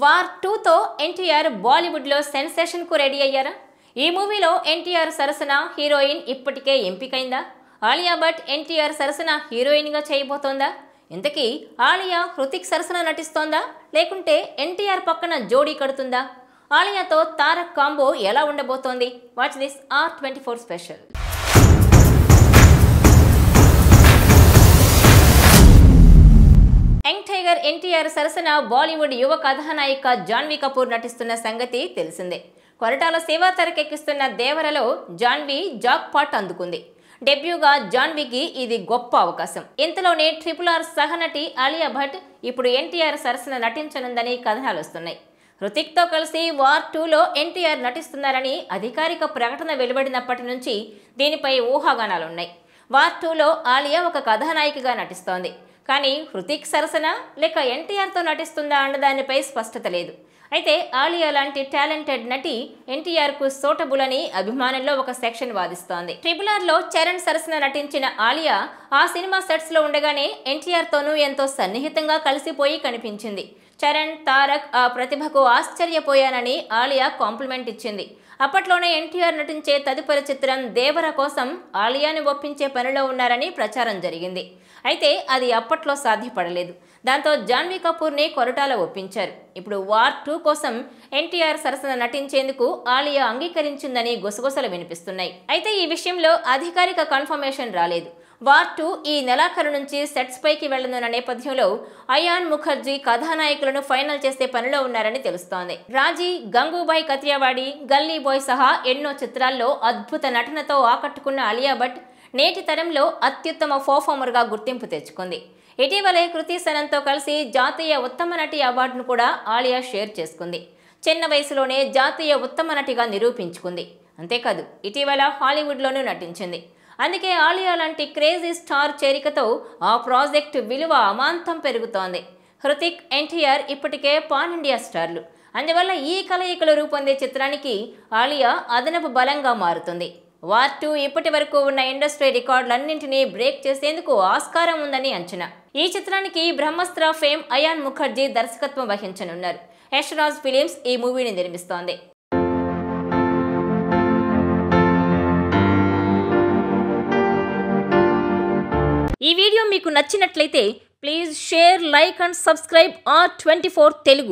War 2తో ఎన్టీఆర్ బాలీవుడ్లో సెన్సేషన్కు ready అయ్యారా? ఈ మూవీలో ఎన్టీఆర్ సరసన హీరోయిన్ ఇప్పటికే ఎంపికైందా? ఆలియా భట్ ఎన్టీఆర్ సరసన హీరోయిన్గా చేయబోతోందా? ఇంతకీ ఆలియా హృతిక్ సరసన నటిస్తోందా, లేకుంటే ఎన్టీఆర్ పక్కన జోడీ కడుతుందా? ఆలియాతో తారక్ కాంబో ఎలా ఉండబోతోంది? Watch this R24 special. Young tiger NTR సరసన బాలీవుడ్ యువ కథానాయిక జాన్వీ కపూర్ నటిస్తున్న సంగతి తెలిసిందే. కొరటాల శివ తెరకెక్కిస్తున్న దేవరలో జాన్వీ జాక్ పాట్ అందుకుంది. డెబ్యూగా జాన్వీకి ఇది గొప్ప అవకాశం. ఇంతలోనే RRR సహనటి ఆలియా భట్ ఇప్పుడు ఎన్టీఆర్ సరసన నటించనుందని కథనాలు వస్తున్నాయి. హృతిక్తో కలిసి వార్ 2లో ఎన్టీఆర్ నటిస్తున్నారని అధికారిక ప్రకటన వెలువడినప్పటి నుంచి దీనిపై ఊహాగానాలున్నాయి. వార్ 2లో ఆలియా ఒక కథానాయికగా నటిస్తోంది. కానీ హృతిక్ సరసన లేక ఎన్టీఆర్తో నటిస్తుందా అన్నదానిపై స్పష్టత లేదు. అయితే ఆలియా లాంటి టాలెంటెడ్ నటి ఎన్టీఆర్కు సూటబుల్ అని అభిమానుల్లో ఒక సెక్షన్ వాదిస్తోంది. RRRలో చరణ్ సరసన నటించిన ఆలియా ఆ సినిమా సెట్స్లో ఉండగానే ఎన్టీఆర్తోనూ ఎంతో సన్నిహితంగా కలిసిపోయి కనిపించింది. చరణ్, తారక్ ఆ ప్రతిభకు ఆశ్చర్యపోయానని ఆలియా కాంప్లిమెంట్ ఇచ్చింది. అప్పట్లోనే ఎన్టీఆర్ నటించే తదుపరి చిత్రం దేవర కోసం ఆలియాని ఒప్పించే పనిలో ఉన్నారని ప్రచారం జరిగింది. అయితే అది అప్పట్లో సాధ్యపడలేదు. దాంతో జాన్వీ కపూర్ని కొరటాల ఒప్పించారు. ఇప్పుడు వార్ 2 కోసం ఎన్టీఆర్ సరసన నటించేందుకు ఆలియా అంగీకరించిందని గుసగుసలు వినిపిస్తున్నాయి. అయితే ఈ విషయంలో అధికారిక కన్ఫర్మేషన్ రాలేదు. వార్ 2 ఈ నెలాఖరు నుంచి సెట్స్ పైకి వెళ్లనున్న నేపథ్యంలో అయాన్ ముఖర్జీ కథానాయకులను ఫైనల్ చేసే పనిలో ఉన్నారని తెలుస్తోంది. రాజీ, గంగూబాయ్ కతియావాడి, గల్లీ బాయ్ సహా ఎన్నో చిత్రాల్లో అద్భుత నటనతో ఆకట్టుకున్న ఆలియా భట్ నేటి తరంలో అత్యుత్తమ పర్ఫార్మర్గా గుర్తింపు తెచ్చుకుంది. ఇటీవలే కృతి సనన్తో కలిసి జాతీయ ఉత్తమ నటి అవార్డును కూడా ఆలియా షేర్ చేసుకుంది. చిన్న వయసులోనే జాతీయ ఉత్తమ నటిగా నిరూపించుకుంది. అంతేకాదు ఇటీవల హాలీవుడ్లోనూ నటించింది. అందుకే ఆలియా లాంటి క్రేజీ స్టార్ చేరికతో ఆ ప్రాజెక్టు విలువ అమాంతం పెరుగుతోంది. హృతిక్, ఎన్టీఆర్ ఇప్పటికే పాన్ ఇండియా స్టార్లు. అందువల్ల ఈ కలయికలు రూపొందే చిత్రానికి ఆలియా అదనపు బలంగా మారుతుంది. వార్ 2 ఇప్పటి వరకు ఉన్న ఇండస్ట్రీ రికార్డులన్నింటినీ బ్రేక్ చేసేందుకు ఆస్కారం ఉందని అంచనా. ఈ చిత్రానికి బ్రహ్మాస్త్ర ఫేమ్ అయాన్ ముఖర్జీ దర్శకత్వం వహించనున్నారు. యశ్రాజ్ ఫిలిమ్స్ ఈ మూవీని నిర్మిస్తోంది. ఈ వీడియో మీకు నచ్చినట్లయితే please share, like and subscribe R24 Telugu.